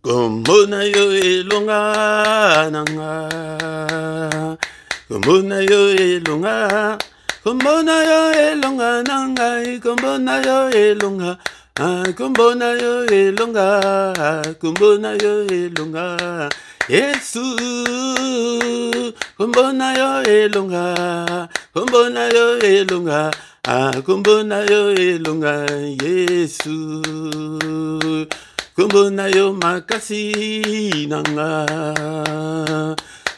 Kombona yo elonga nanga, kombona yo elonga, kombona yo elonga nanga, kombona yo elonga, kombona yo elonga, kombona yo elonga, Yesu, kombona yo elonga, kombona yo elonga, kombona yo elonga, Yesu. Kombona yo makasi nanga,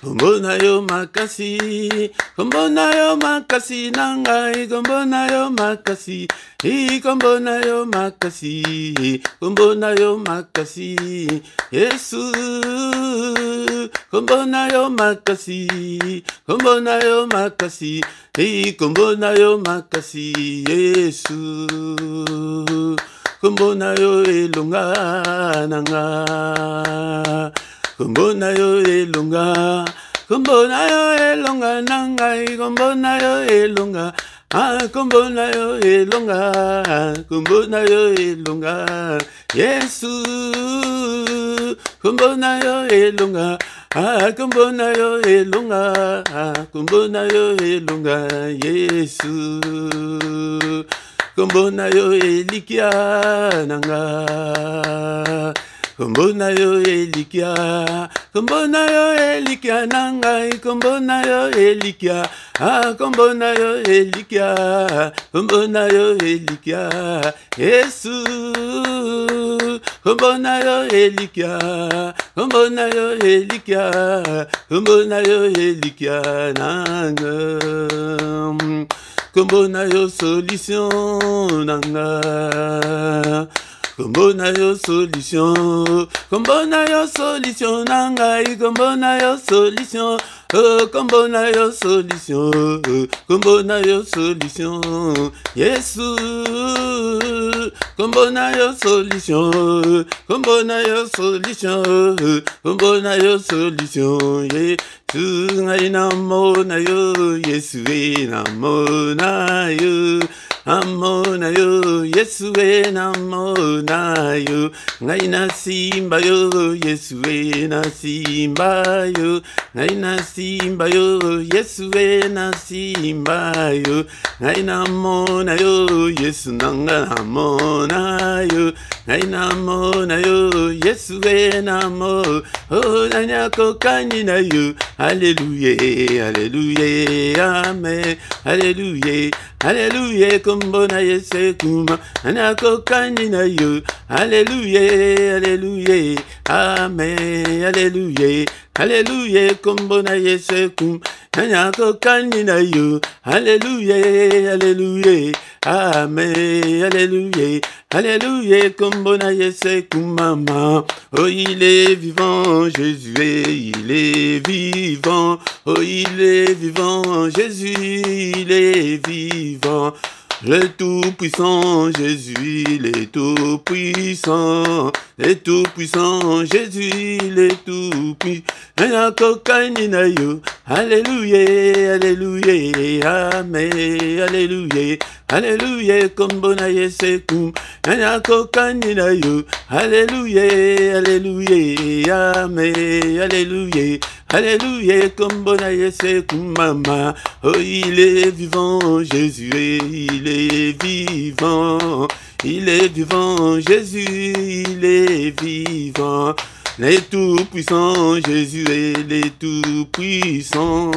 kombona yo makasi, kombona yo makasi nanga, kombona yo makasi, kombona yo makasi, kombona yo makasi, Yesu, kombona yo makasi, kombona yo makasi, kombona yo makasi, Yesu. Kombona yo elonga nanga, kombona yo elonga, kombona yo elonga nanga, kombona yo elonga, kombona yo elonga, kombona yo elonga, Yesu, kombona yo elonga, kombona yo elonga, kombona yo elonga, Yesu. Kombona yo elikia nanga, kombona yo elikia, kombona yo elikia nanga, kombona yo elikia, kombona yo elikia, kombona yo elikia, Yesu, kombona yo elikia, kombona yo elikia, kombona yo elikia nanga. Kombona yo solution nanga, kombona yo solution, kombona yo solution nanga, kombona yo solution, kombona yo solution, kombona yo solution, Yesu, kombona yo solution, kombona yo solution, kombona yo solution, Yesu ngai namona yo, Yesu namona yo, amona yo, Yesu namona yo, ngai na simba yo, Yesu na simba yo, ngai na simba yo, Yesu na simba yo, ngai namona yo, Yesu nanga namona yo, ngai namona yo, Yesu namo, oh nanya kokani na yo, Alléluia, Alléluia, Amen, Alléluia, Alléluia, kombona Yesu kuma, anako kanina yo, Alléluia, Alléluia, Amen, Alléluia, Alléluia, kombona Yesu kuma, anako kanina yo, Alléluia, Alléluia, Amen, Alléluia, Alléluia, kombona Yesu kuma, oh il est vivant, Jésus, il est vivant, oh il est vivant, Jésus, il est vivant. Le tout-puissant Jésus, il est tout-puissant, le tout-puissant Jésus, il est tout-puissant. Alléluia, Alléluia, Amen, Alléluia, Alléluia, kombona Yesu kum, Alléluia, Alléluia, Amen, Alléluia, Alléluia, kombona Yesu kum, mama, oh il est vivant, Jésus, il est vivant, il est vivant, Jésus, il est vivant. Les tout-puissants, Jésus est les tout-puissants.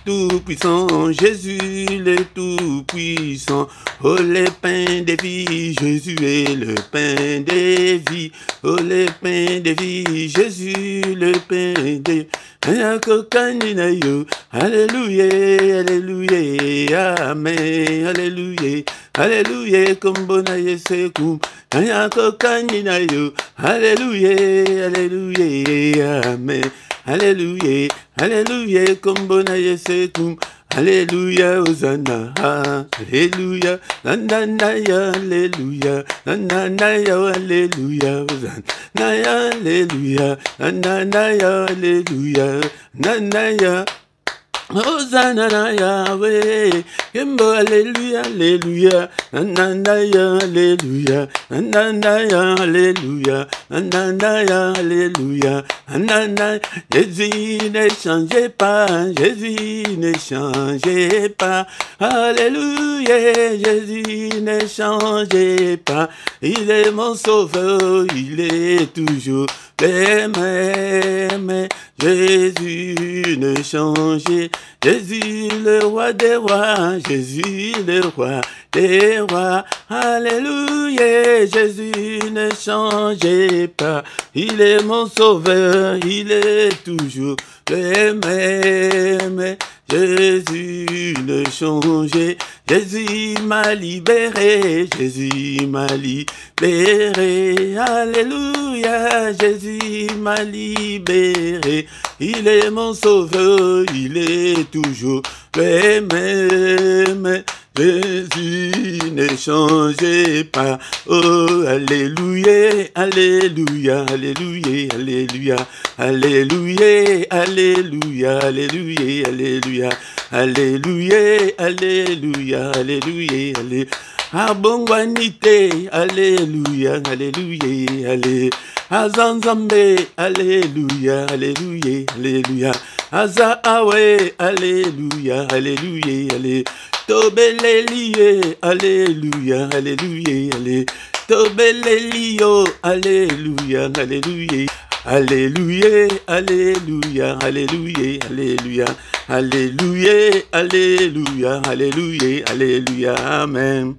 Tout-puissant, Jésus, le tout-puissant. Oh, le pain des vies, Jésus est le pain des vies. Oh, le pain des vies, Jésus, le pain des vies. Alléluia, Alléluia, Amen, Alléluia, Alléluia, kombona Yesu kum, Alléluia, Alléluia, Amen, Alléluia, Alléluia, kombona Yesu kum, Alléluia, Hosanna, Alléluia, Nanaya, Alléluia, Nanaya, Alléluia, Hosanna, Alléluia, Nanaya, Alléluia, Nanaya, Hosanna Yahweh, Kimbo Alléluia, Alléluia, Anandaya, Alléluia, Anandaya, Alléluia, Anandaya, Alléluia, Anandaya. Jésus ne changez pas, Jésus ne changez pas, Alléluia, Jésus ne changez pas, il est mon sauveur, il est toujours le même. Jésus ne changeait, Jésus le roi des rois, Jésus le roi des rois, alléluia, Jésus ne changeait pas, il est mon sauveur, il est toujours le même. Jésus ne changeait, Jésus m'a libéré, Jésus m'a libéré, alléluia, Jésus m'a libéré, il est mon sauveur, il est toujours le même. Jésus ne changeait pas, oh alléluia, alléluia, alléluia, alléluia, alléluia, alléluia, alléluia, alléluia, alléluia, alléluia, alléluia, alléluia. Abongwanite, alléluia, alléluia, alléluia. Azanzambe, alléluia, alléluia, alléluia. Azaawe, alléluia, alléluia, alléluia. Tobelelie, alléluia, alléluia, alléluia. Tobelelio, alléluia, alléluia. Alléluia, alléluia, alléluia, alléluia. Alléluia, alléluia, alléluia, alléluia, amen.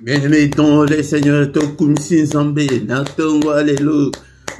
Bien-aimé dans le Seigneur, Tokumsi Zambé, Natongo Alléluia.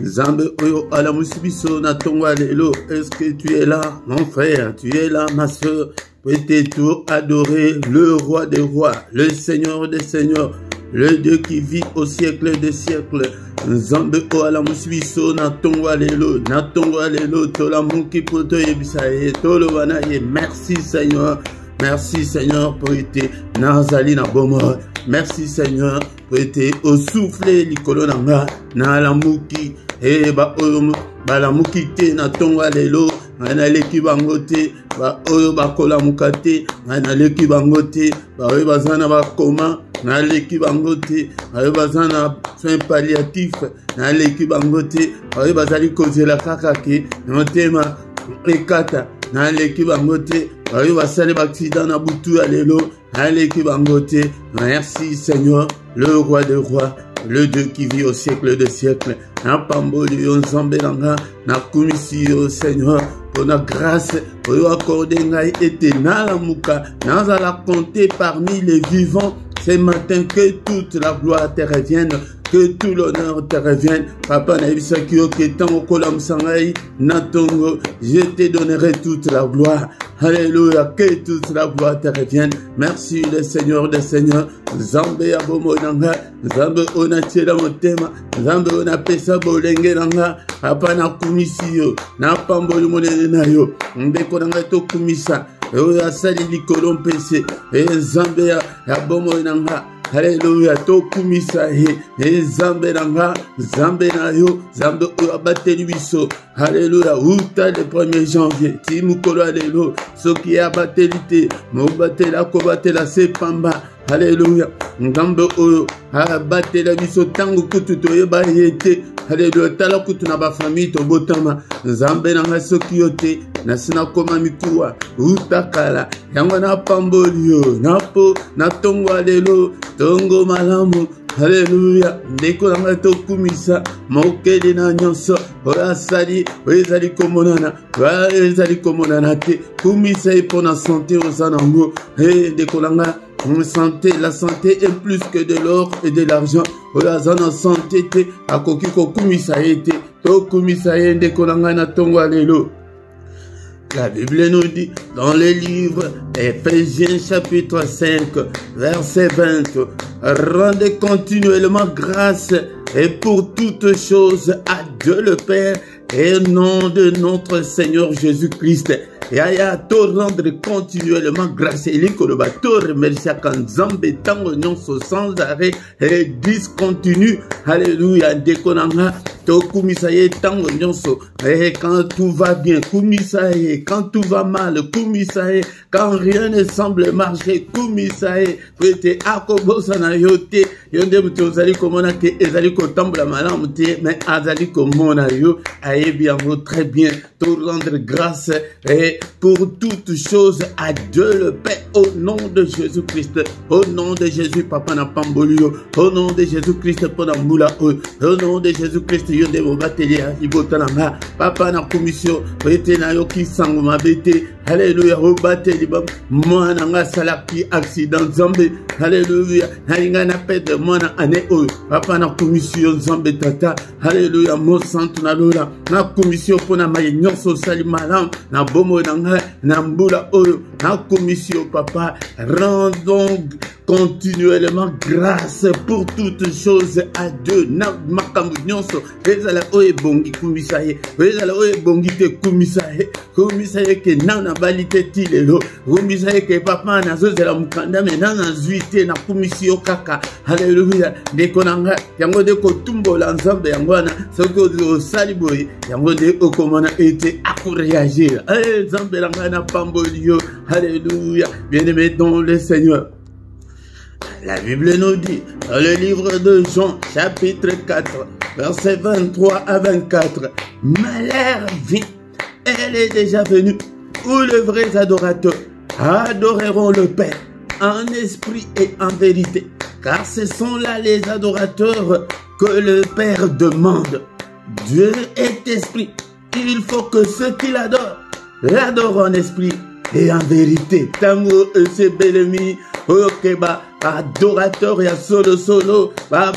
Zambe Oyo Alamusibiso, Natongo Alléluia. Est-ce que tu es là, mon frère? Tu es là, ma soeur? Peut-être tout adorer le roi des rois, le Seigneur des seigneurs, le Dieu qui vit au siècle des siècles. Zambe Oyo Alamusibiso, Natongo Alléluia. Natongo Alléluia. Tolamuki Poto Yebisaye, Tolowanaye. Merci Seigneur. Merci Seigneur pour être Nazali na Bomo. Merci Seigneur pour être au souffle likolo nanga na la muki e ba oyo ba la muki te na tonga lelo na leki bangote ba oyo ba kola mukate na leki bangote ba oyo bazana ba koma na leki bangote ba oyo bazana soin palliatif na leki bangote ba oyo bazali kozela kaka ke motema ekata na leki bangote ba oyo basale ba accident na butu ya lelo. Merci Seigneur, le roi des rois, le Dieu qui vit au siècle des siècles. Na pamboli on zambelanga, na kumisi au Seigneur, pour la grâce, pour accorder ngai ete na la muka, na la compter parmi les vivants. Ce matin que toute la gloire te revienne, que tout l'honneur te revienne. Papa Naibisakio Ketan Okolam Sangai Natongo, je te donnerai toute la gloire. Alléluia, que toute la gloire te revienne. Merci le Seigneur des Seigneurs. Zambe Abomo Nanga, Zambe Onachela Motema, Zambe Onapesa Bolenge Nanga, Papa Nakumisio, Napamboli Monenayo, Mbeko Nanga Tokumisa. Oya sali likolon pese e zambe ya bomo nanga. Alléluia, tokumisa e zambe nanga, zambe na yo, zambe oya bateli biso. Alléluia, uta le 1er janvier, ti mukolo alelo, soki ya bateli te, mo batela ko batela se pamba. Alléluia, ngambe oyo abatela biso tango kutu toyeba yete. Alléluia, tala kutu na ba famille to botama, zambe nanga soki yote. Nasina koma mikuwa utakala yango na pambolio napo na tongo alelo tongo malamu. Alléluia, ndeko nanga tokumisa mokeli na nyonso oya sali oyezali komonana oyezali komonana te kumisa epona santé ozanango ndeko nanga santé. La santé est plus que de l'or et de l'argent. Oya zana santé te akoki kokumisa ete tokumisa ndeko nanga na tongo alelo. La Bible nous dit dans le livre Éphésiens chapitre 5 verset 20, rendez continuellement grâce et pour toutes choses à Dieu le Père et au nom de notre Seigneur Jésus-Christ. yaya to rendre continuellement grâce eliko le bato remercier kanzambe tango nyonso sans arrêt et discontinu. Alléluia dekonanga to kumisaye tango nyonso et quand tout va bien kumisaye, quand tout va mal kumisaye, quand rien ne semble marcher kumisaye, prete akobosa na yote yonde muto zali komona ke ezali kotambola malamu te mais azali komona yo ayebi yango très bien. To rendre grâce et pour toutes choses à Dieu le Père au nom de Jésus-Christ, au nom de Jésus papa na pambolio, au nom de Jésus-Christ pona mbula au nom de Jésus-Christ yonde mobatelia ibotananga papa na commission prete na yo ki sango mabete. Alléluia obateli bam mwana nga salaki accident zambe. Alléluia nalinga na pede mwana ane o papa na commission zambe tata. Alléluia mo santo na lola na commission pona maye nyonso sali malam na bomo nanga na mbula oyo na commission papa. Rendons continuellement grâce pour toutes choses à Dieu. Na makambu nyonso ezala oye bongi kumisaye, ezala oye bongi te kumisaye ke na valite tilelo kumisaye ke papa na zozela mukanda mena na zuite na kumisio kaka. Haleluya dekonanga yango de kotumbola nzambe yango na soko zo saliboy yango de okomona ete akoreagir nzambe langa na pambolio. Alléluia bien-aimé dans le Seigneur. La Bible nous dit, dans le livre de Jean, chapitre 4, versets 23 à 24, malheur vient, elle est déjà venue, où les vrais adorateurs adoreront le Père en esprit et en vérité, car ce sont là les adorateurs que le Père demande. Dieu est esprit, il faut que ceux qui l'adorent en esprit et en vérité. Tango et belemi, ok ba adorateur ya solo ba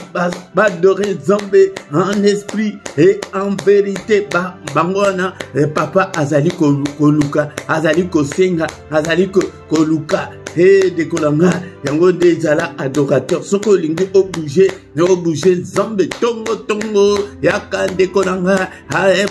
adorer Nzambe en esprit et en vérité ba bangona papa azali koluka azali kosenga azali koluka et de kolanga yango déjà adorateur soko lingi obouger Nzambe tongo yaka de kolanga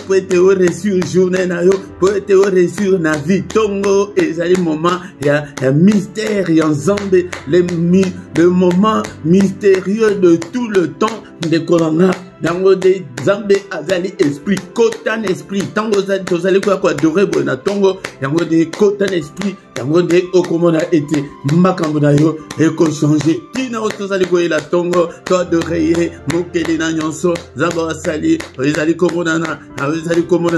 peut te reçu journée na yo peut te reçu na vie tongo ezali moment ya mystère ya Nzambe le moment mystérieux de tout le temps de kolanga Dango de Nzambe azali esprit kotan esprit tango tozali kwa adorer bona tongo yango de kotan esprit yango de okomona ete makambo na yo eko changer tina tozali ko la tongo to adorer mokeli na nyonso Nzambe asali ezali komona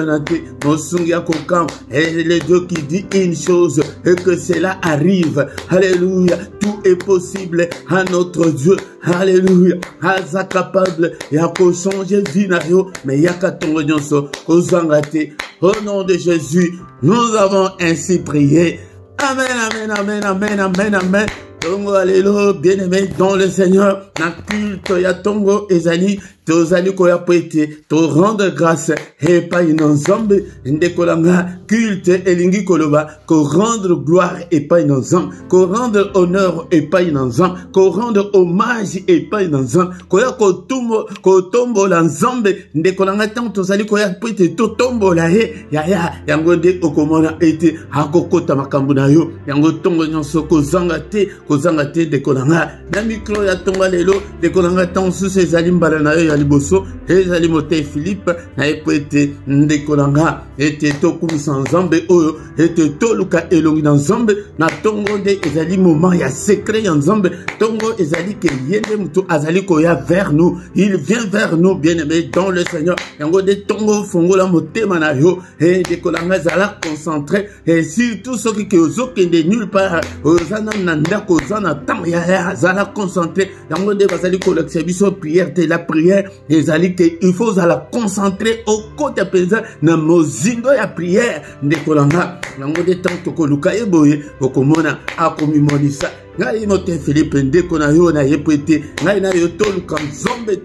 na te mosungi ya kokam et les deux qui dit une chose et que cela arrive. Alléluia tout est possible à notre Dieu. Alléluia aza capable ya ko changer vie na yo mais yaka tongo nyonso kozangate. Au nom de Jésus nous avons ainsi prié. Amen, amen, amen, amen, amen, amen. Tongo alléluia, bien-aimé dans le Seigneur. Na culte ya tongo ezali tozali koya poete to rendre grâce et pas une Nzambe ndekolanga culte elingi koloba ko rendre gloire et pas une Nzambe ko rendre honneur et pas une Nzambe ko rendre hommage et pas une Nzambe koya ko tombo la Nzambe ndekolanga tant tozali koya poete to tombo la ya yango de okomona ete akokota makambo na yo yango tongo nyonso kozanga te dekolanga na micro ya tongo lelo dekolanga tant sous ces alimbala na yo liboso ezali mote Philippe na epete ndekolanga ete tokumisa Nzambe oyo ete toluka elongi na Nzambe na tongo de ezali moment ya secret ya Nzambe tongo ezali ke yende mutu azali koya vers nous, il vient vers nous bien-aimé dans le Seigneur yango de tongo fongola motema na yo et dekolanga zala concentré et surtout ce qui ozokende nulle part ozana na ndako ozana tam ya zala concentré yango de bazali kolakisa biso prière de la prière ezali ke il faut la concentrer au côté pesa na mozingo ya prière ndekolanga yango de tanto koluka eboye okomona akomi monisa ngai mote Philippe ndeko na yo na yepete ngai na yo toluka Nzambe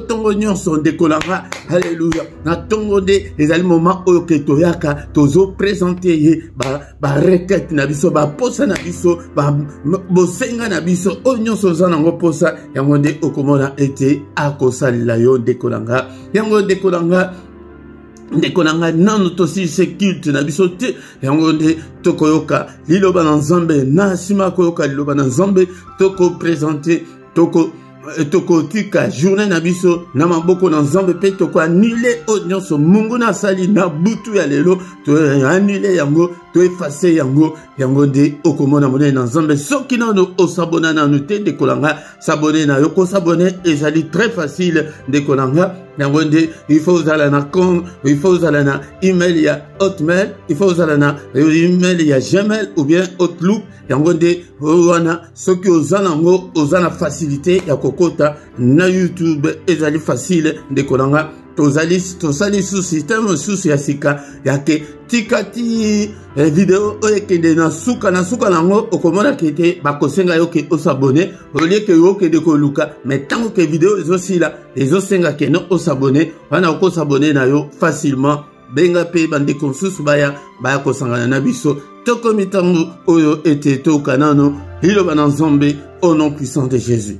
tongo nyonso ndekolanga. Alléluia na tongo de ezali moment oyo ke toyaka tozo présenter ye ba requête na biso ba posa na biso ba bosenga na biso oyo nyonso za nango posa yango nde okomona ete akosalila yo ndekolanga yango ndekolanga ndekonanga nano tosi se culte na biso te yango nde tokoyoka liloba na nzambe na sima koyoka liloba na nzambe toko présenter toko tika journée na biso na maboko na nzambe pe toko annule nyonso mungu na sali na butu ya lelo to annule yango to effacer yango nde okomona monene na nzambe soki nano osabona na nute ndekolanga s'abonner na yo ko s'abonner ezali très facile ndekolanga yango nde il faut uzala na compte, il faut uzala na email ya Hotmail, il faut uzala na email ya Gmail ou bien Outlook yango nde wana soki ozana ngo ozana facilité ya kokota na YouTube ezali facile ndekolanga tosali sous système sous ya sika yake tikati video oyekende na suka nango okomona kete bakosenga yo ke osabone olie ke yo ke de koluka mais tant que vidéo ezosila ezosenga ke no osabone wana okosabone na yo facilement benga pe bande konsusu baya kosangana na biso tokomi tango oyo ete tokanano liloba na nzambe au nom puissant de Jésus.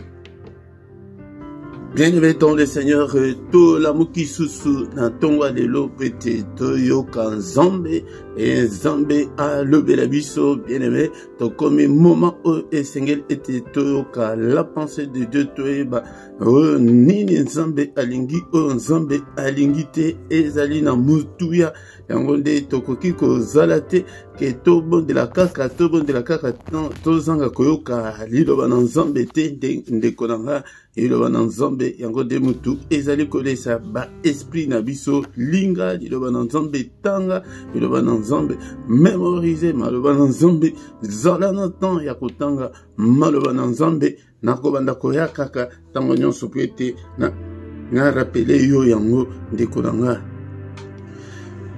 Bien-aimé dans le Seigneur, tout l'amour qui sous na tongwa de l'eau pete to yoka nzambe et nzambe a levé la biso bien-aimé to comme moment où esengel était to yoka la pensée de Dieu to eba nini nzambe alingi o nzambe alingi te ezali na mutuya yango nde tokoki kozala te ke tobondela kaka tozanga koyoka liloba na nzambe te ndeko nanga liloba na nzambe yango nde mutu ezali kolesa ba esprit na biso linga liloba na nzambe tanga liloba na nzambe mémoriser maloba na nzambe zala na temps ya kotanga maloba na nzambe nakobanda koya kaka ntango nyonso po ete na rappele yo yango ndeko nanga.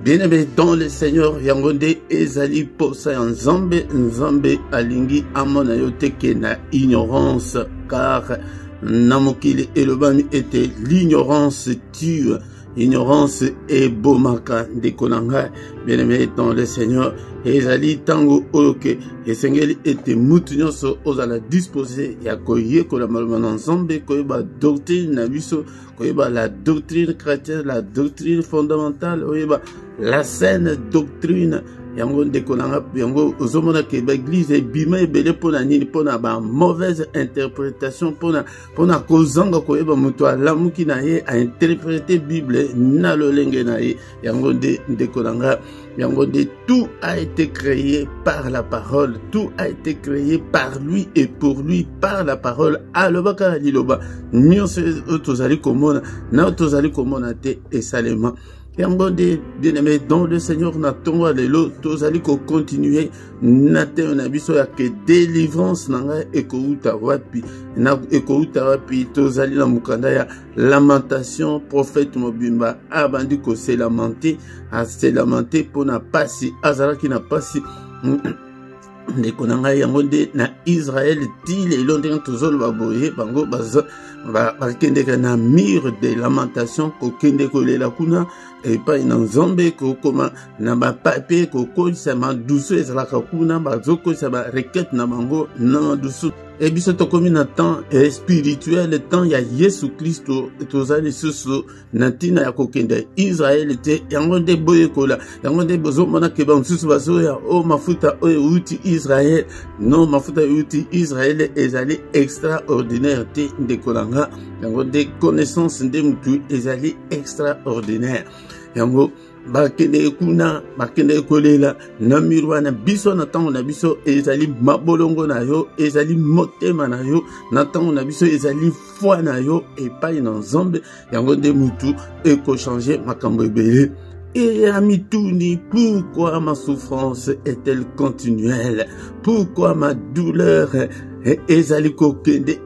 Bien-aimé dans le Seigneur, yangonde ezali posa ya nzambe alingi amona yo teke na ignorance, car na mokili elobami ete l'ignorance tue, ignorance ebomaka ndeko na ngai. Bien-aimé dans le Seigneur, ezali tango oyoke esengeli ete mutu nyonso ozala disposé ya koyekola maloba na nzambe koyeba doctrine na biso koyeba la doctrine chrétienne, la doctrine fondamentale, oyeba la saine doctrine yango ndeko nanga yango ozomona ke ba église ebima ebele pona nini pona ba mauvaise interprétation pona kozanga koyeba mutu alamuki na ye a interpréter Bible na lolenge na ye yango ndeko nanga yango de tout a été créé par la parole, tout a été créé par lui et pour lui par la parole. Alobaka liloba nyonso tozali komona na tozali komona te esalema yango de bien-aimé dans le Seigneur na tongo lelo tozali ko continuer na te na biso ya ke délivrance nanga ekouta wapi tozali na mukanda ya lamentation prophète mobimba abandi ko se lamenter pona pasi azalaki na pasi ndeko na ngai yango nde na Israël ti lelo ndenge tozoloba boye bango bakendeka na mur de lamentation kokende kolela kuna epai na nzambe kokoma na bapapier kokolisa madusu ezalaka kuna bazokolisa barequête na bango na madusu ebiso tokomi na temps spirituel temps ya Yesu Kristo tozali susu na ntina ya kokende Israël te yango nde boyekola yango nde bozomona ke bansusu bazoya o mafuta oyo uti Israël non mafuta uti Israël ezali extraordinaire te ndekolanga yango nde connaissance nde mutu ezali extraordinaire yango bakende kuna bakende kolela na mirwana biso na tango na biso ezali mabolongo na yo ezali motema na yo na tango na biso ezali foi na yo epai na nzambe yango nde mutu eko changer makambo ebele. Et à mituni, pourquoi ma souffrance est-elle continuelle? Pourquoi ma douleur ezali kokende,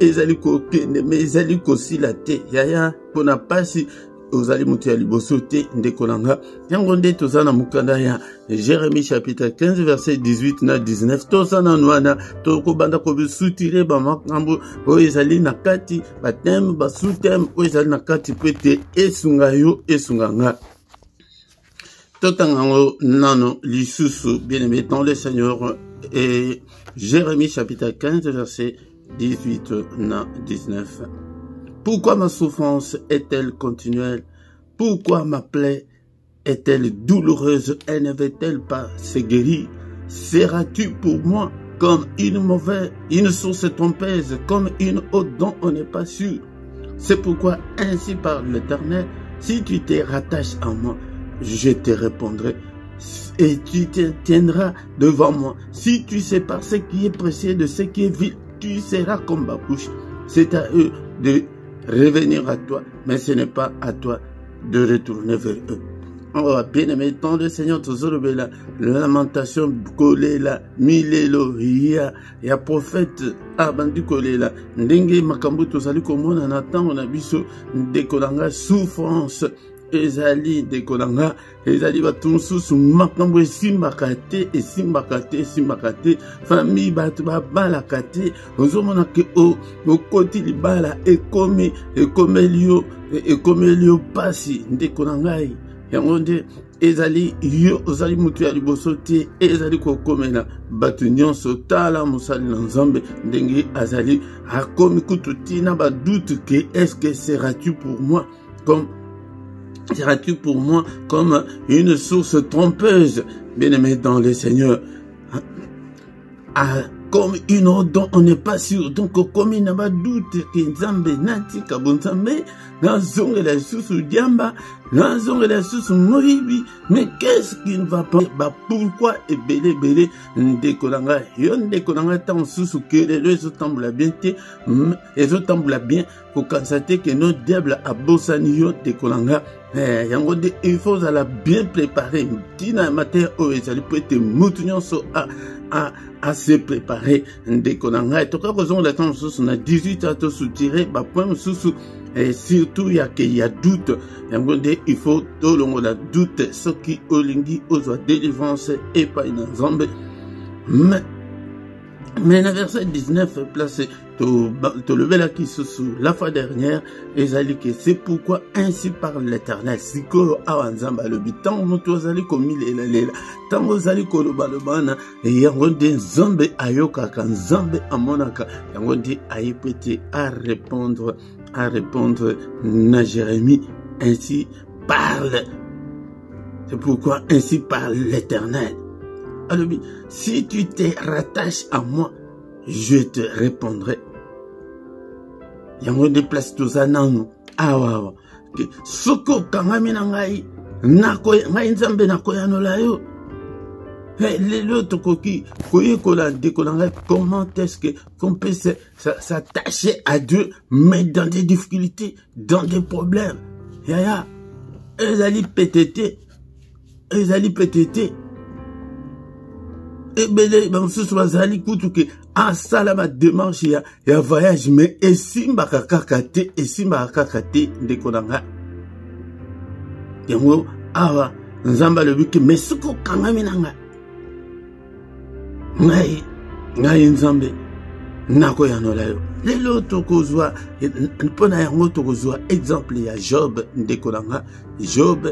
mais ezali kosilate yaya pona pasi ozali mutu ya liboso te ndeko nanga yango nde tozana mukanda ya Jérémie chapitre 15 verset 18 na 19 tozana nwana tokobanda kobisutire bamakambo oyo ezali na kati bateme basuteme oyo ezali na kati pete esunga yo esunganga totangango nano lisusu bien-aimé dans le Seigneur et Jérémie chapitre 15 verset 18 na 19. Pourquoi ma souffrance est-elle continuelle? Pourquoi ma plaie est-elle douloureuse, elle ne veut-elle pas se guérir? Seras-tu pour moi comme une source trompeuse, comme une eau dont on n'est pas sûr? C'est pourquoi ainsi parle l'Éternel, si tu te rattaches à moi, je te répondrai et tu te tiendras devant moi. Si tu sépares ce qui est précieux de ce qui est vil, tu seras comme ma bouche. C'est à eux de revenir à toi, mais ce n'est pas à toi de retourner vers eux. Oh, bien-aimé, tant de Seigneur, la lamentation collée là, milelo, ya prophète, abandi collé là, ndenge makambo tozali komona na tango na biso, ndekolanga souffrance, ezali ndekolanga, ezali batu mosusu makambo esimbaka te, famille batu babalaka te, ozomona ke okoti libala ekomeli yo pasi, ndekolangai. Yango nde ezali yo ozali mutu ya liboso te, ezali kokomela batu nyonso tala mosali na Nzambe ndenge azali akomi kutu tina ba doute que est-ce que seras-tu pour moi comme une source trompeuse, bien-aimé dans le Seigneur, comme une eau dont on n'est pas sûr. Donc, comme il n'a pas doute que Nzambe nati kabonzambe, nanzonge la susu diamba, nanzonge la susu moribi, mais qu'est-ce qui ne va pas? Bah, pourquoi et belé, ndekolanga, yon ndekolanga tan susu que les autres tamboula bien te, les autres tamboula bien, pour constater que nos diables a bossani yo ndekolanga, yango de, il faut la bien préparer, tina matin, oh, et ça lui peut être moutonyon so à se préparer ndekolanga et toka raison la temps sous on a 18 à te soutirer ba point sous et surtout il y a doute il faut tout le monde a doute ce qui olingi ozo délivrance et pas une Nzambe mais le verset 19 placé te lever la qui sous la fois dernière et que c'est pourquoi ainsi parle l'Éternel siko awanzamba le bitan moto zali komile lela tango zali koloba lobana yango de Nzambe ayoka kan Nzambe amonaka yango de ayepete à répondre na Jérémie ainsi parle, c'est pourquoi ainsi parle l'Éternel. Alors, si tu te rattaches à moi, je te répondrai. Yango de place tous anano. Ah wa. Soko kangami na ngai ngai Nzambe nakoyano la yo. L'autre coquille, comment est-ce qu'on peut s'attacher à Dieu, mais dans des difficultés, dans des problèmes? Yaya, eux allaient pététer. Et ben, ce soit zali koutou que, ah, ça là, ma démarche, il y a voyage, mais, et si kakakate, de konanga. Yango, awa, nzamba le wiki, mais ce qu'on kangaminanga. Ngai Nzambe nako ya nolayo lelo tokozwa pona yango tokozwa exemple ya Job ndekolanga Job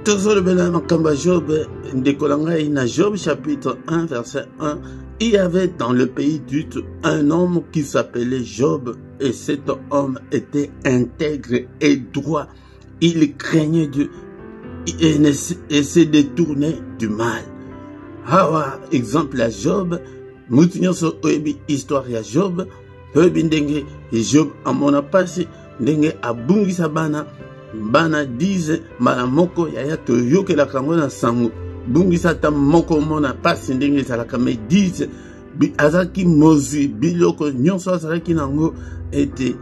tozolobela makamba Job ndekolanga ina Job chapitre 1 verset 1. Il y avait dans le pays d'Ut un homme qui s'appelait Job et cet homme était intègre et droit. Il craignait Dieu et se détournait du mal. Hawa exemple à Job, moutinyo so oebi histoire ya Job, oebi ndenge Job amona pasi ndenge abungisa bana dize malamoko yaya to yoke la kango na sango bungisa ta moko mona pasi ndenge zalaka me dize bi azaki mozi biloko nyonso azalaki nango ete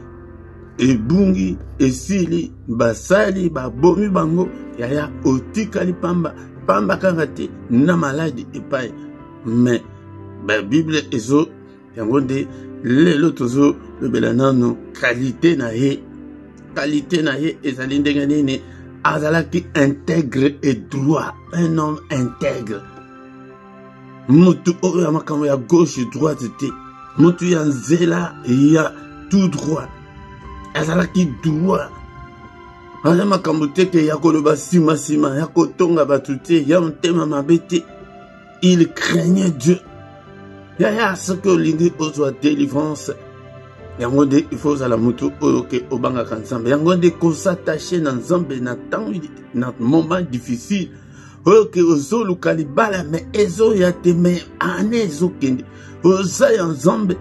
ebungi esili basali babomi bango yaya otikali pamba kangate na maladi epai mais ba Bible ezo yango de lelo tozo lobela nano qualité na ye ezali ndenge nini azalaki intègre et droit, un homme intègre mutu oyo makambo ya gauche droite te mutu ya nzela ya tout droit azalaki droit. Azama kamuteke ya koloba sima ya kotonga batute ya mtema mabete. Il craignait Dieu. Yaya ce que l'idée aux délivrance yango nde il faut zala mutu oyo ke obangaka nzambe yango nde s'attacher na nzambe na ntango na moment difficile oyo ke ozoluka libala me ezoya te me ane ezokende oza ya nzambe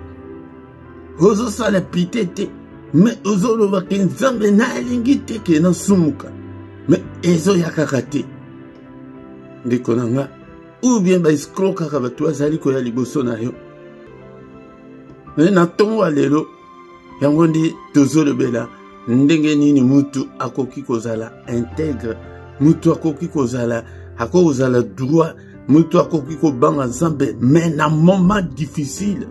ozosala pite te me ozoloba ke nzambe nalingi te ke nasumuka me ezoya kaka te ndeko na nga ou bien baescroc kaka bato bazali koya liboso na yo me na ntongo ya lelo yango nde tozolobela ndenge nini mutu akoki kozala intègre mutu akoki kozala droit mutu akoki kobanga nzambe mais na moment difficile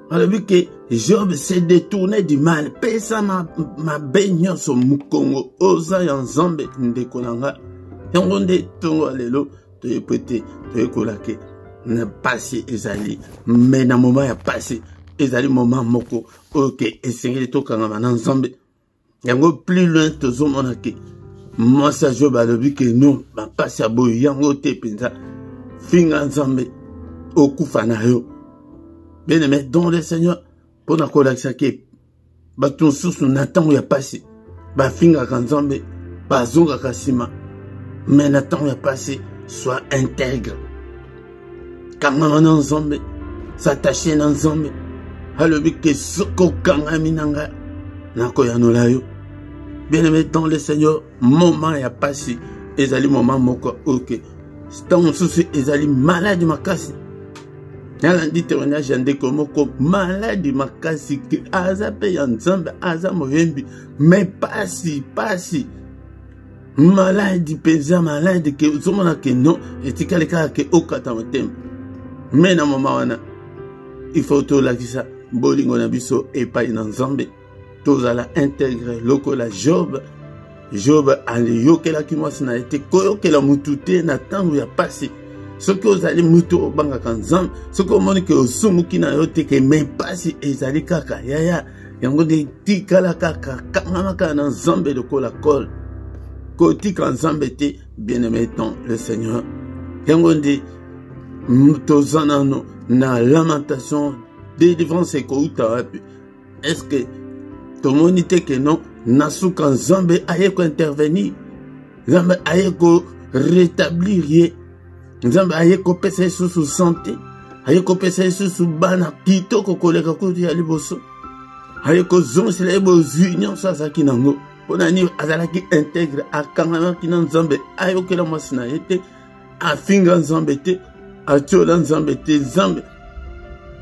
alobi ke Job s'est détourné du mal pesa mabe nyonso mukongo oza ya nzambe ndeko na nga yango nde ntongo ya lelo toyepete toyekola ke na pasi ezali mais na moment ya pasi ezali moment moko oyo ke esengeli tokangama na nzambe yango plus loin tozomona ke mwasi ya Job alobi ke non bapasi ya boyo yango te mpenza finga nzambe okufa na yo bien-aimé dans le Seigneur mpona kolakisa ke bato mosusu na ntango ya pasi bafingaka nzambe bazongaka nsima mais na ntango ya pasi sois intègre kangama na nzambe s'attacher na nzambe alobi ke soki okangami na nga nakoyanola yo bien-aimé dans le Seigneur moment ya pasi ezali moment moko oke ntango mosusu ezali maladi makasi nalandi témoignage ya ndeko moko maladi makasi ke aza mpe ya nzambe aza moyembi mais pasi maladi mpenza maladi ke ozomona ke non etikali kaka ke okata motema mais na moma wana il faut tolakisa bolingo na biso epai na nzambe tozala intègre lokola Job aliyokelaki mwasi na ye te koyokela mutu te na ntango ya pasi soki ozali mutu obangaka nzambe soki omoni ke osumuki na yo te ke me pasi ezali kaka yaya yango nde tikala kaka kangama kaka na nzambe lokola kole kotika nzambe te bien-aimé dans le Seigneur yango nde toza nano na lamentation délivrance ekouta wapi est-ce que tomoni te ke non nasuka nzambe aye ko intervenir nzambe aye ko rétablir ye nzambe aye ko pesa susu santé aye ko pesa susu bana kitoko koleka kuti ya liboso aye ko zonsela ebo zunion sasa kinango pona ni azalaki intègre akangamaki na nzambe ayokela mwasi na ye te afinga nzambe te atiola nzambe te nzambe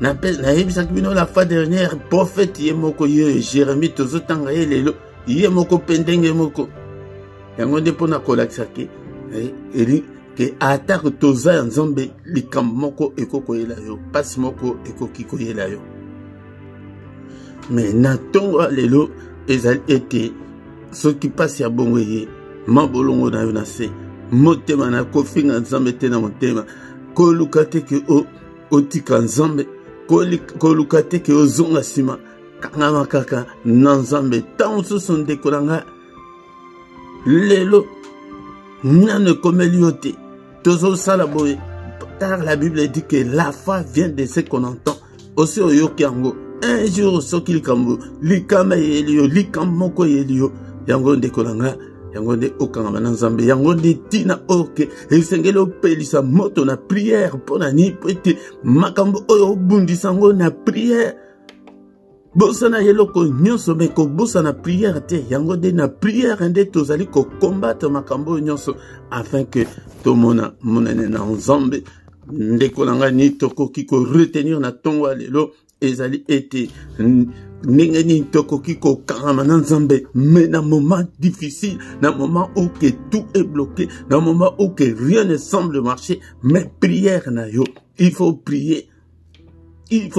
nayebisaki bino la fois dernière prophète ye moko ye Jérémie tozotanga ye lelo ye moko mpe ndenge moko yango nde mpona kolakisa ke atako toza ya nzambe likambo moko ekoki koyela yo pasi moko ekoki koyela yo me na ntongo lelo ezali ete soki pasi ya bongo ye mabolongo na yo na se motema na kofinga nzambe te na motema koluka te ke otika nzambe koluka te ke ozonga nsima kangama kaka na nzambe ntango mosusu ndeko na nga lelo nano ekomeli yo te tozosala boye car la Bible dit que la foi vient de ce qu'on entend osi oyoki yango un jour soki likambo likama eyeli yo likambo moko eyeli yo yango ndeko na nga yango nde okangama na nzambe yango nde ntina oke esengeli opelisa moto na prière mpona nini po ete makambo oyo obundisa yango na prière bosana eloko nyonso me kobosana prière te yango nde na prière nde tozali kokombate makambo nyonso afin que tomona monene na nzambe ndeko na nga ni tokoki koretenir na ntongo ya lelo ezali ete ndenge nini tokoki kokangama na nzambe mais na moment difficile na moment où que tout est bloqué na moment où que rien ne semble marcher mais prière na yo il faut prier il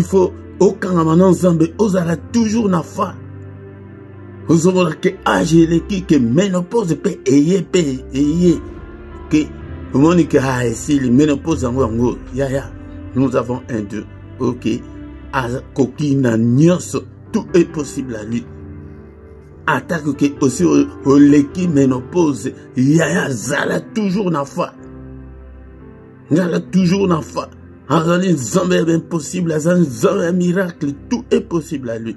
faut okangama na nzambe ozala toujours na foi ozomona ke age eleki ke ménopause mpe eye ke omoni ke esili ménopause yango yaya nous avons un Dieu ok akoki na nyonso tout est possible à lui attaque que aussi au leki ménopause yaya zala toujours na foi zala toujours na foi azali nzambe impossible azali nzambe miracle tout est possible à lui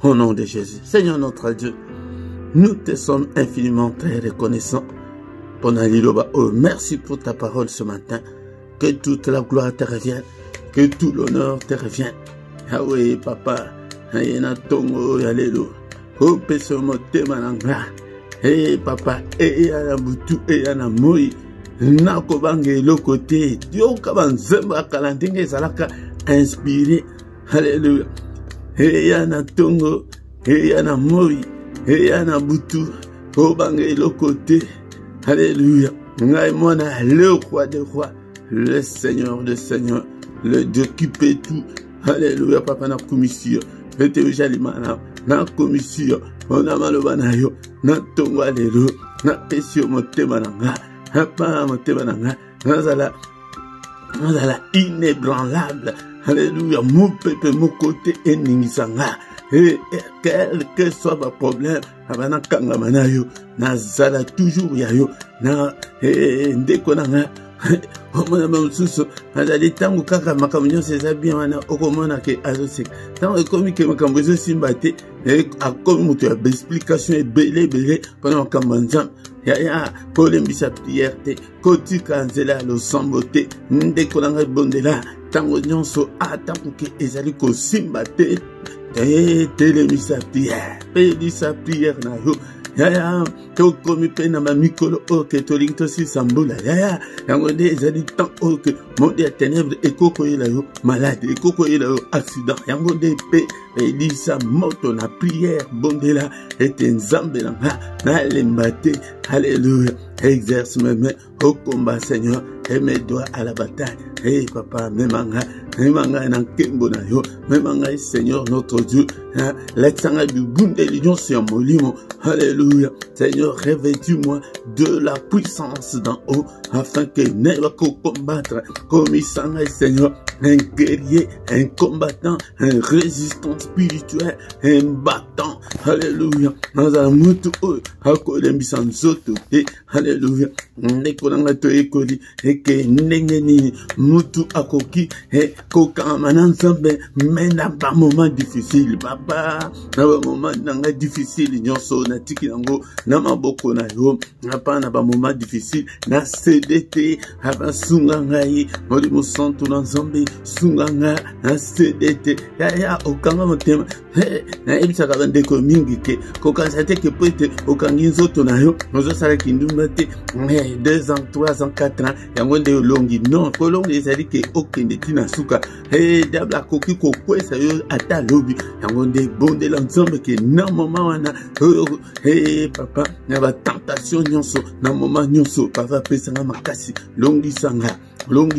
au nom de Jésus. Seigneur notre Dieu, nous te sommes infiniment très reconnaissants pour Naliloba. Oh, merci pour ta parole ce matin. Que toute la gloire te revienne, que tout l'honneur te revienne. Ah oui, papa, ayena tongo yalelo. Oh, peso motema nanga. Eh papa, yana butu, yana moi. Nako bange lo côté. Yo kabanzemba kalandinge zalaka inspiré. Alléluia. Yana tongo, yana moi, yana butu. Oh bange lo côté. Alléluia. Ngai mona le roi des rois. Le Seigneur de Seigneur, le Dieu qui peut tout. Alléluia, papa na commission. Ete jalimana na commission. On a malobana yo. Na tongo alelo. Na pesio motema nanga. Papa motema nanga. Nazala inébranlable. Alléluia, mon peuple, mon côté eningisanga. Et quel que soit ma problème, abana kanga manayo. Nazala toujours yayo. Na ndeko nanga. Omona mamsuso azali tango kaka makamyo seza bien wana okomona ke azosek tango ekomi ke makambo zo simbate akomi mutu ya explication ebele pendant makambo nzambe ya kolembisa prière te kotika nzela losambo te ndeko nanga bondela tango nyonso atango ke ezali kosimba te telemisa prière pelisa prière na yo yaya tokomi pe na mamikolo oke tolingi si sambula yaya yango nde ezali temps oke monde ya ténèbre ekokoyela yo malade ekokoyela yo accident yango nde pe elisa moto na prière bondela ete nzambe nanga nalemba te. Alléluia. Exerce mes mains au combat, Seigneur, et mes doigts à la bataille. Hey papa, memanga na kembo na yo, memanga Seigneur notre Dieu, l'exanga du bout de l'union sur mon limon. Alléluia. Seigneur, revêtis-moi de la puissance d'en haut, afin que n'aille qu'au combattre, comme il s'en est, Seigneur, un guerrier, un combattant, un résistant spirituel, un battant. Alléluia. Dans un mutu, akolembisan zoto, alléluia. Nekolanga to ekoli, eke nengeni, mutu akoki, koka mananzambe, mena ba moment difficile, papa, na ba moment nanga difficile, nyonso, na tiki nango, na maboko na yo, na pa na ba moment difficile, na CDT, aba sunga ngai, mori musantu na nzambe, sunga nga, na CDT, ya okanga motema, na ebisa kabande ko mingi ke, koka sate ke poete, okangi nzoto na yo, nozo sala kindumba te, 2 ans, 3 ans, 4 ans, yango nde longi, non, kolongi ezali ke okende tina suka, dabla koki kokwesa yo ata lobi, yango nde bonde la nzambe ke na mama wana, papa, na ba tentation nyonso, na mama nyonso, papa pesanga makasi, longi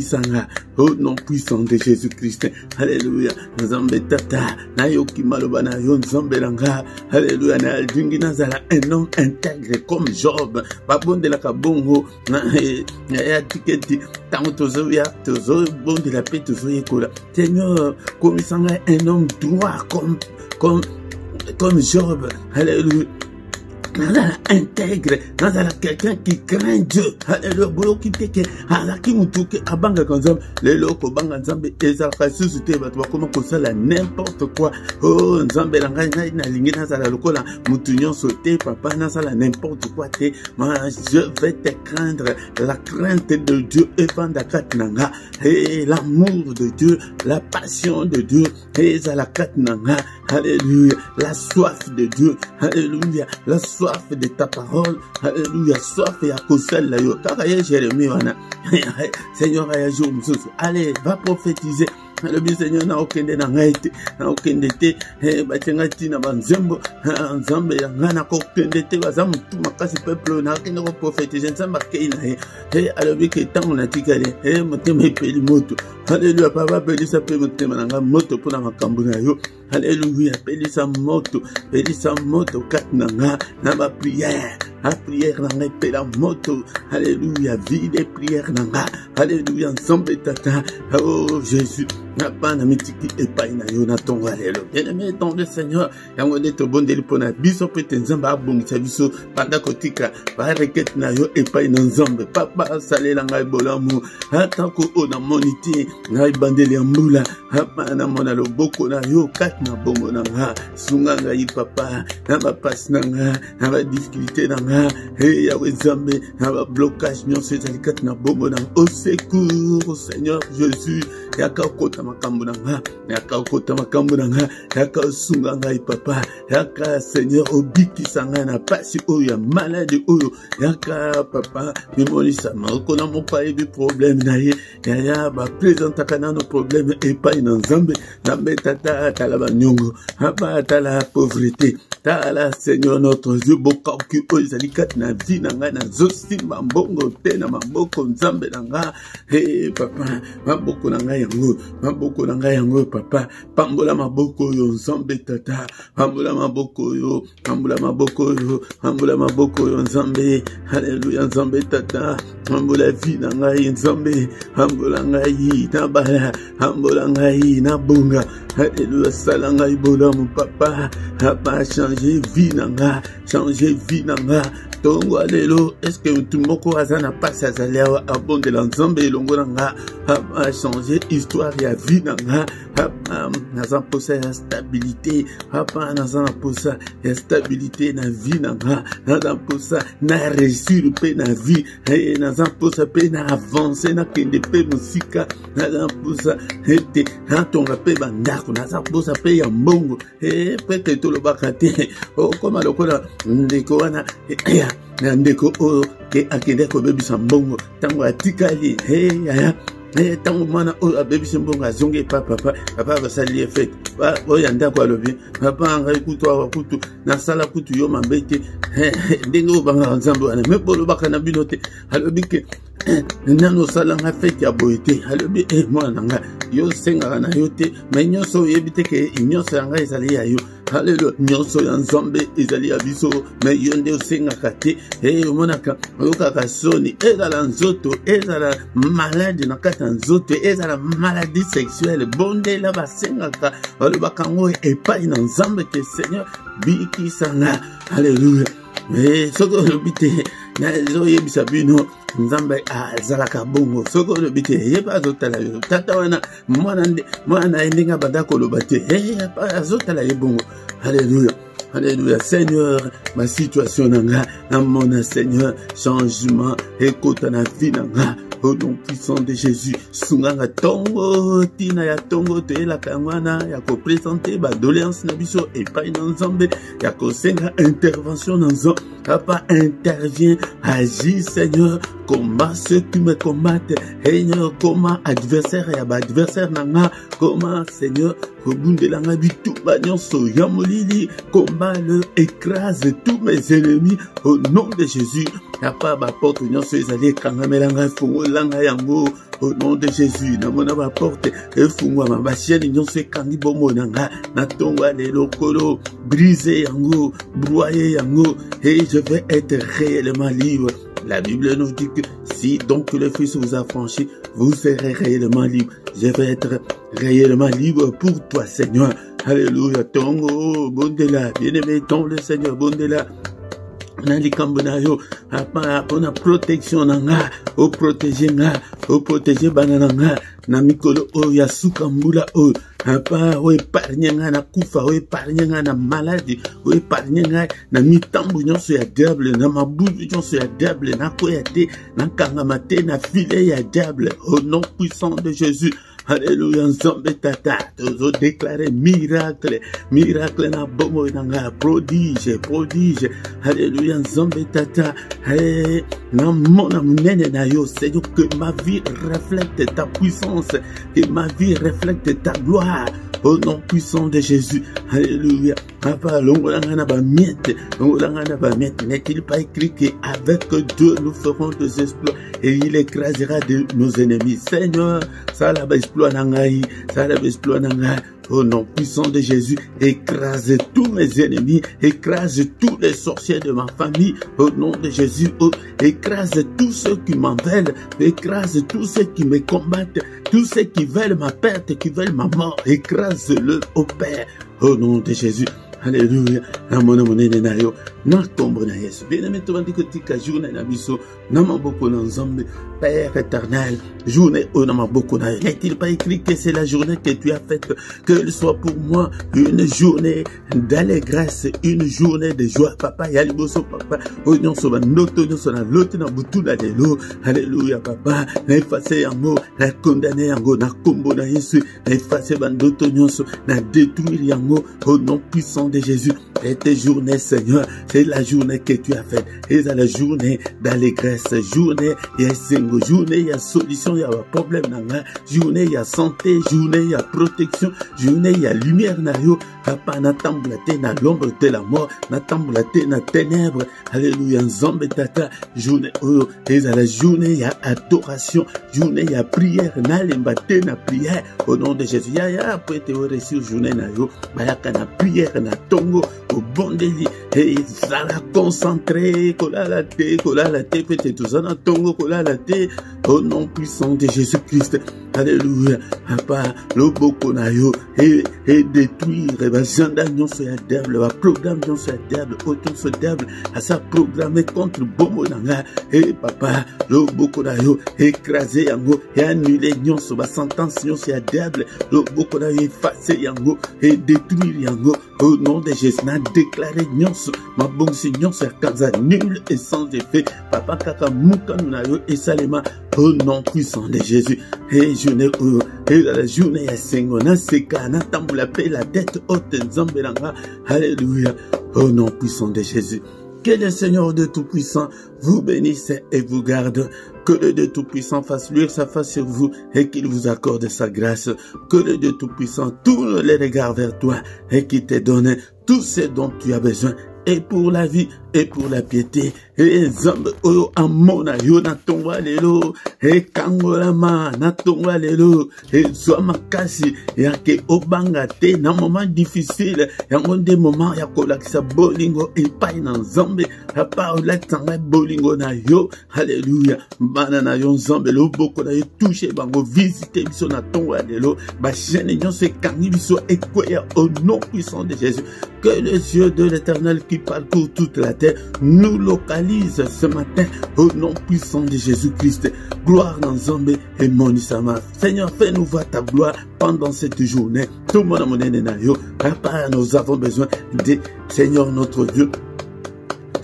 sanga, au nom puissant de Jésus-Christ. Alléluia. Nzambe tata, na yoki maloba na yo nzambe langa. Alléluia. Na aldingi nazala un homme intègre comme Job. Babonde la kabongo, na ya tiketi, tango tozo bonde la paix tozo yekola. Seigneur, comme sanga un homme droit comme Job. Alléluia. Nazala intègre, nazala quelqu'un qui craint Dieu. Alléluia. Bolo kiteke, alaki mutuke abanga kanzambe, lelo ko banga nzambe ezalaka susu te bato bakoma kosala n'importe quoi. Oh nzambe langa ngai na lingi nazala lokola mutu nyonso te papa nazala n'importe quoi te. Moi je vais te craindre. La crainte de Dieu evanda katnanga. Et l'amour de Dieu, la passion de Dieu, ezala katnanga. Alléluia. La soif de Dieu. Alléluia. La soif de ta parole. Alléluia. Soif et à cosel la yo. Kakaye Jérémie wana. Seigneur aya jour mususu. Allez, va prophétiser. Le bien Seigneur na okende na ngaite, na okende te, batenga tina banzembo, nzambe ya ngana ko okende te bazamu tu makasi peuple na okende ko prophétiser nzamba keina alobi ke tango na tikale, motema epeli moto. Alléluia, papa, pelisa pe motemananga moto pour la makambuna yo. Alléluia, pelisa moto katnanga, na ma prière. La prière nanga pe la moto. Alléluia, vie des prières nanga. Alléluia, ensemble tata. Oh Jésus, na pas na mitiki et pas na yo na tongo alléluia. Bien-aimé dans le Seigneur, yango de to bondeli pona biso pe tenzamba abongisa biso panda kotika ba requête na yo et pas na nzambe. Papa salela ngai bolamu. Atako ona monité ngai bandeli ambula. Hapa na mona loboko na yo kat na bongo nanga. Sunga ngai papa na ba passe nanga, na ba difficulté nanga. Hey yawe nzambe na ba blocage nyonso ezali kat na bongo nanga. Au secours Seigneur Jésus. Yaka okota makambo nanga, yaka okota makambo nanga, yaka sunga ngai papa, yaka Seigneur obikisa ngai na pasi oyo ya malade oyo, yaka papa mimonisa makona mopa ebi problème na ye, yaya ba présentaka na no problème epai na nzambe, nzambe tata tala banyongo, hapa tala pauvreté, tala Seigneur notre Dieu bokoki oyo ezali kati na vie na ngai na zosimba mbongo te na maboko nzambe na ngai, hey papa maboko na ngai maboko na ngai yango papa, pambola maboko yo nzambe tata, pambola maboko yo, pambola maboko yo, pambola maboko yo nzambe, haleluya nzambe tata, pambola vie na ngai nzambe, pambola ngai na bala, pambola ngai na bunga, haleluya sala ngai bolamu papa, papa changer vie na ngai, changer vie na ngai. Tongo alelo, est-ce que tout le monde a pas sa salaire à bon de l'ensemble et l'ongo nanga a changé histoire et vie nanga n'a pas la stabilité, n'a pas la stabilité na vie nanga, n'a pas na réussir pe na vie, n'a pas pe na avancer na kende pe musika, n'a pas été na tonga pe bandako, n'a pas pe ya mbongo et peut-être tout le bakate oh comme lokola ndeko wana na ndeko o ke akende ko bebisa mbongo tango atikali yaya tango mana o abebisa mbongo azonge papa basali effet oya ndako alobi papa ngai kutu na sala kutu yo mambete ndenge obanga nzambe wana mepolo bakana binote alobi ke nano sala nga fete ya boyete alobi mwana nga yo senga na yo te mais nyonso yebite ke nyonso yanga ezali ya yo. Hallelujah, nyonso ya nzambe ezali ya biso me yo nde osengaka te omonaka oyokaka soni ezala nzoto ezala malade na kati ya nzoto ezala maladie sexuelle bondela basengaka balobaka ngo epai na nzambe ke Seigneur bikisanga. Haleluya, soki olobi te nazoyebisa bino nzambe azalaka bongo soki olobi te yeba azotala yo tata wana mwana ndenge abanda koloba te azotala ye bongo. Alléluia. Alléluia, Seigneur, ma situation nanga, mon Seigneur, changement, écoute na vie nanga, au nom puissant de Jésus, sunganga tongo, tina ya tongo, te la kangwana, ya ko présenter ba doléance na biso, et pas une nzambe, ya ko senga intervention nanzo, papa intervient, agis Seigneur, combat ceux qui me combattent, Seigneur, comment adversaire, ya ba adversaire nanga, comment Seigneur, kobundelanga bitu ba nyonso ya molili, combat le écrase tous mes ennemis au nom de Jésus. Ya pas ba porte nyonso ezali kangamelanga fungolanga yango au nom de Jésus. Na mona ba porte efungwa ba chienne nyonso kangi bomo nanga na tonga le lokolo briser yango, broyer yango et je vais être réellement libre. La Bible nous dit que si donc le Fils vous a franchi, vous serez réellement libre. Je vais être réellement libre pour toi, Seigneur. Alléluia. Tongo, bondela, bien-aimé, ton le Seigneur, bondela. Nali kambunayo, on a protection nanga, o protéger nga, o protéger banananga, na mikolo o yasuka mbula o, o épargne nga na kufa, o épargne nga na maladie, o épargne nga na mitambu nyonso ya diable, na mabudu nyonso ya diable, na koyate, na kangamate, na filet ya diable, au nom puissant de Jésus. Alléluia, nzambe tata, tozo déclarer miracle, miracle na bomo nanga, prodige, prodige. Alléluia, nzambe tata, na mona munene na yo, Seigneur, que ma vie reflète ta puissance, que ma vie reflète ta gloire. au nom puissant de Jésus. Alléluia. Papa, n'est-il pas écrit qu'avec Dieu nous ferons des exploits et il écrasera de nos ennemis. Seigneur, ça la exploit nangai, ça la exploit nangai. Au nom puissant de Jésus, écrase tous mes ennemis, écrase tous les sorciers de ma famille. Au nom de Jésus, écrase tous ceux qui m'en veulent, écrase tous ceux qui me combattent, tous ceux qui veulent ma perte, qui veulent ma mort. Écrase-le, au Père, au nom de Jésus. Alléluia. Bien-aimé, tu vas dire que tu as journée na biso, nama beaucoup dans Zambé, Père éternel, journée au nama beaucoup na. N'est-il pas écrit que c'est la journée que tu as faite, qu'elle soit pour moi une journée d'allégresse, une journée de joie, papa, yaliboso, papa, oignon soba, noto, na lote na butu na delo, alléluia, papa, na effacer yango, na condamner yango, na kombo na Yesu, na effacer bandoto nyonso, na détruire yango, au nom puissant de Jésus. Cette journée, Seigneur, c'est la journée que tu as faite. Et c'est la journée d'allégresse, journée, il y a single, journée, il y a solution, il y a problème, journée, il y a santé, journée, il y a protection, journée, il y a lumière, papa, na tamblate, na l'ombre de la mort, na tamblate, na ténèbres, alléluia, nzambe tata, journée, et c'est la journée, il y a adoration, journée, il y a prière, na lembate, na prière, au nom de Jésus, ya, après te reçu journée, na yo, bayaka na prière, na tongo, au bon délit, et ça la concentré, kola la te, peut-être tout ça, na tongo, kola la te, au nom puissant de Jésus-Christ, alléluia, papa, le boko na yo, et détruire, et va janda non se diable, va programme non se diable, autant se diable, à ça programmer contre bomo nanga, et papa, le boko na yo, écraser yango, et annuler non se va sentence non se diable, le boko na yo, effacer yango, et détruire yango, au nom de Jésus, n'a déclaré nyonso, ma bon Seigneur, c'est kaza nul et sans effet, papa kaka muka na yo, et salema, au nom puissant de Jésus, et journée, et la journée, ya sengo, na seka, na tamboula paix, la tête haute, nzambelanga, alléluia, au nom puissant de Jésus. Que le Seigneur de Tout-Puissant vous bénisse et vous garde. Que le Dieu Tout-Puissant fasse luire sa face sur vous et qu'il vous accorde sa grâce. Que le Dieu Tout-Puissant tourne les regards vers toi et qu'il te donne tout ce dont tu as besoin. Et pour la vie, et pour la piété, et zambe oyo amona yo na tongwa lelo, et kangolama na tongwa lelo, et soa makasi, ya ke obanga te na moment difficile, yango des moments ya kolakisa bolingo epai na zambe, apa olakisanga bolingo na yo, alléluia, bana na yo zambe, lo boko na yo touche bango, visite biso na tongwa lelo, ba jene nyon se kangi biso ekweya au nom puissant de Jésus, que les yeux de l'Éternel qui parcourt toute la terre nous localise ce matin au nom puissant de Jésus-Christ. Gloire dans Zambé et Monisama. Seigneur, fais-nous voir ta gloire pendant cette journée. Tout le monde a mon énayo. Papa, nous avons besoin de Seigneur notre Dieu.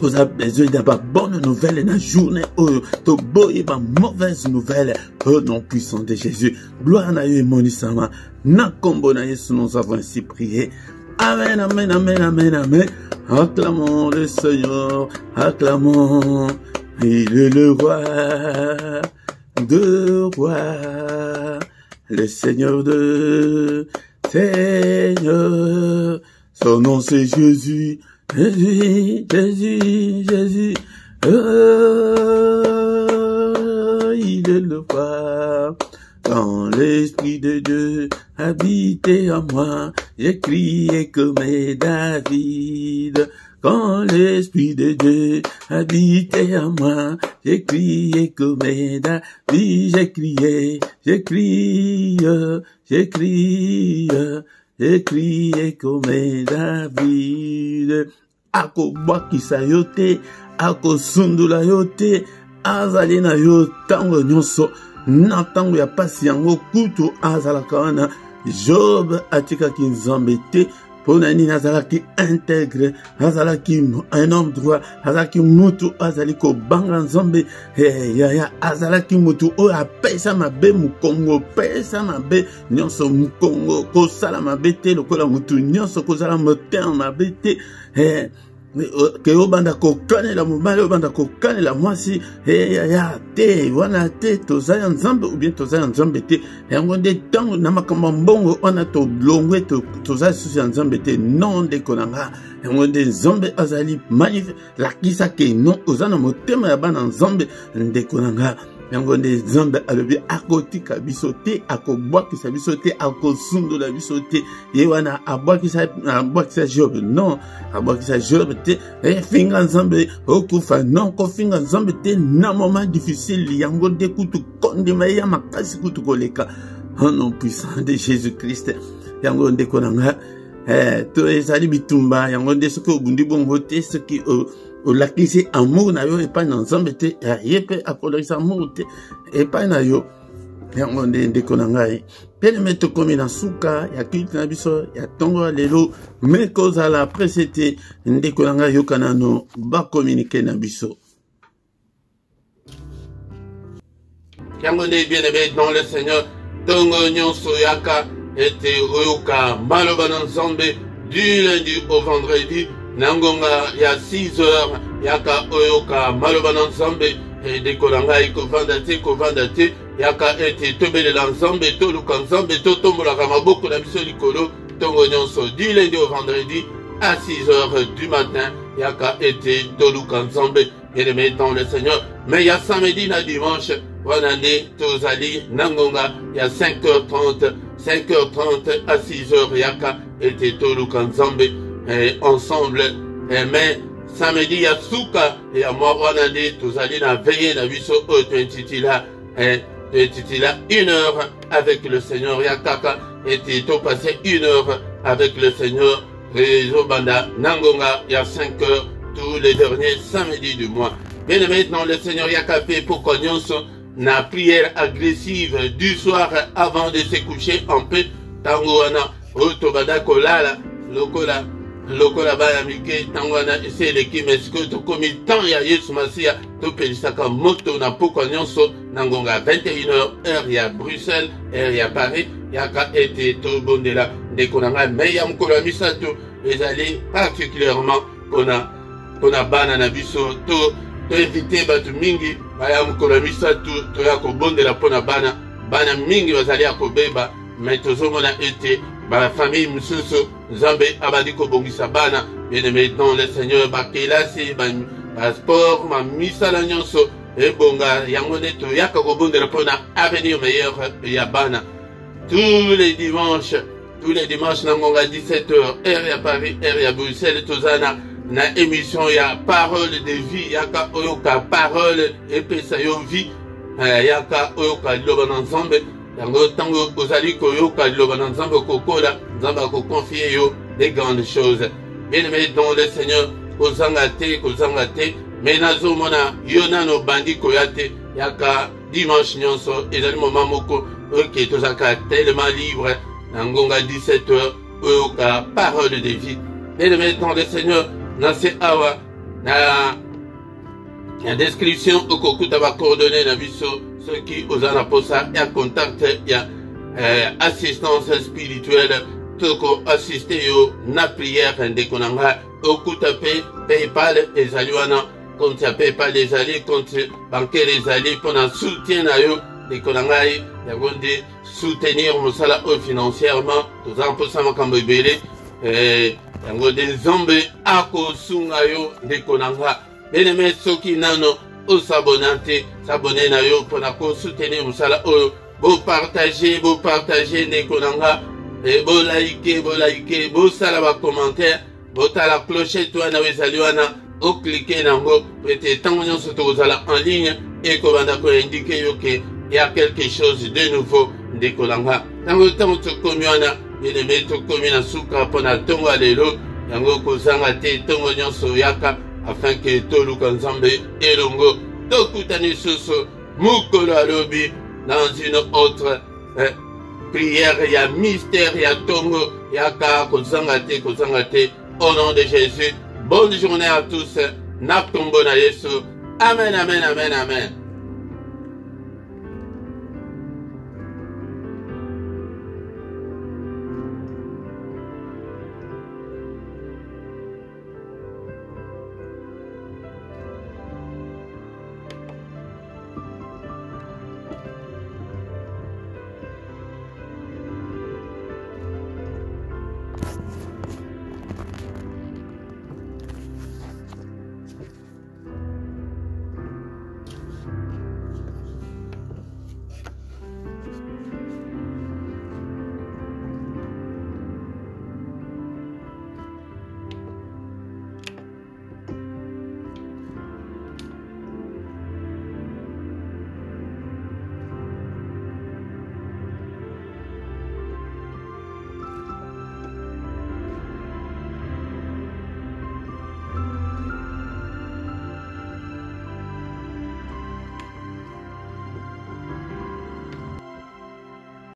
Nous avons besoin d'avoir bonne nouvelle dans la journée. To boye ba mauvaise nouvelle au nom puissant de Jésus. Gloire à Dieu et Monisama. Na kombo na Yesu, nous avons ainsi prié. Amen, amen, amen, amen, amen. Acclamons le Seigneur, acclamons. Il est le roi de rois, le Seigneur de Seigneur. Son nom c'est Jésus, Jésus, Jésus, Jésus. Il est le roi. Quand l'Esprit de Dieu habitait en moi, j'ai crié comme David. Quand l'Esprit de Dieu habitait en moi, j'ai crié comme David. J'ai crié, j'ai crié, j'ai crié, j'ai crié comme David. Ako bwakisa yote, ako sundula yote, azali na yo tango nyonso. Natango ya pasi yango kutu azalaka wana Job atikaki nzambe te pona nini azalaki intègre, azalaki un homme droit, azalaki mutu azali kobanga nzambe, azalaki mutu oyo apesa mabe mukongo, pesa mabe nyonso mukongo, kosala mabe te lokola mutu nyonso kozala motema mabe te. ke obanda kokanela mobali obanda kokanela mwasi ya te wana te toza ya nzambe ou bien toza ya nzambe te yango nde ntango na makambo mbongo wana tolongwe toza susu ya nzambe te non ndeko na nga yango nde nzambe azali lakisa ke non oza na motema ya bana nzambe ndeko na nga yango nde nzambe alobi akotika biso te akobwakisa biso te akosundola biso te ye wana abwakisa Job non abwakisa Job te finga nzambe okufa non kofinga nzambe te na moment difficile yango nde kutu kondima ya makasi kutu koleka au nom puissant de Jésus-Christ yango nde konanga to ezali bitumba yango nde soki obundi bongo te soki olakisi amour na yo epai na nzambe te ye mpe akolakisa amour te epai na yo yango nde ndeko na ngai peleme tokomi na suka ya culte na biso ya ntongo lelo me kozala aprese te ndeko na ngai yoka nano bakominike na biso yango nde bien aimé dans le Seigneur ntongo nyonso yaka ete oyoka maloba na nzambe du lundi au vendredi nangonga ya 6 heures yaka oyoka maloba na nzambe ndeko na ngai kovanda te yaka ete tobelela nzambe toluka nzambe totombolaka maboko na biso likolo ntongo nyonso du lundi au vendredi à 6 heures du matin yaka ete toluka nzambe bien-aimé dans le Seigneur mais ya samedi na dimanche wana nde tozali nangonga ya 5h30 à 6h yaka ete toluka nzambe ensemble mais samedi ya suka ya mwa wana nde tozali na veille na biso oyo tointitila 1 heure avec le Seigneur yakaka ete topase 1 heure avec le Seigneur ezobanda nangonga ya 5h tous les derniers samedis du mois. Bien aimé dans le Seigneur yaka pe poko nyonso na prière agressive du soir avant de se coucher en paix tango wana oyo tobanda kolala lokola bana mike ntango wana eseleki me sikoyo tokomi temps ya Yesu Masiya topelisaka moto na pokwa nyonso na ngonga ya 21h heure ya Bruxelles heure ya Paris yaka ete tobondela ndeko na ngai me ya mokolo ya misato ezali particulièrement mpona bana na biso toinvite bato mingi baya mokolo ya misato toya kobondela mpona bana mingi bazali ya kobeba me tozomona ete famille misusu nzambe abandi kobongisa bana bien-aimé dans le Seigneur bakelasi basport misala nyonso ebonga yango nde toyaka kobondela mpona avenir meilleur ya bana tous les dimanches na ngonga 17h heure ya Paris heure ya Bruxelles tozana na émission ya parole de vie yaka oyoka parole epesa yo vie yaka oyoka liloba na nzambe yango tango ozali koyoka liloba na nzambe kokola nzambe akoconfie yo des grandes choses bien-aimé dans le Seigneur kozanga te me nazomona yo nano bandi koya te yaka dimanche nyonso ezali moment moko oke tozalaka tellement libre na ngonga 17h oyoka parole de vie bien-aimé dans le Seigneur nase awa na description okokuta bacoordonné na biso soki oza na posa ya contact ya assistance spirituelle toko assiste yo na prière ndeko na ngai okuta pe PayPal ezali wana compte ya PayPal ezali compte bancaire ezali mpona soutien na yo ndeko na ngai yango nde soutenir mosala oyo financièrement toza mposa makambo ebele yango nde nzambe akosunga yo ndeko na ngai bien-aimé soki nano osabona te sabone na yo mpona kosoutenir mosala oyo bopartage ndeko na nga bolaike bosala bacommentaire botala clochette wana oyo ezali wana oklike nango ete ntango nyonso tokozala en ligne ekobanda koindike yo ke ya quelque chose de nouveau ndeko na nga ntango tokomi wana bien-aimé tokomi na suka mpona ntongo ya lelo yango kozanga te ntongo nyonso yaka afin que toluka nzambe elongo tokutani lisusu mokolo alobi dans une autre prière ya mystère ya tongo yaka kozanga te au nom de Jésus bonne journée à tous na kombo na Yesu amen.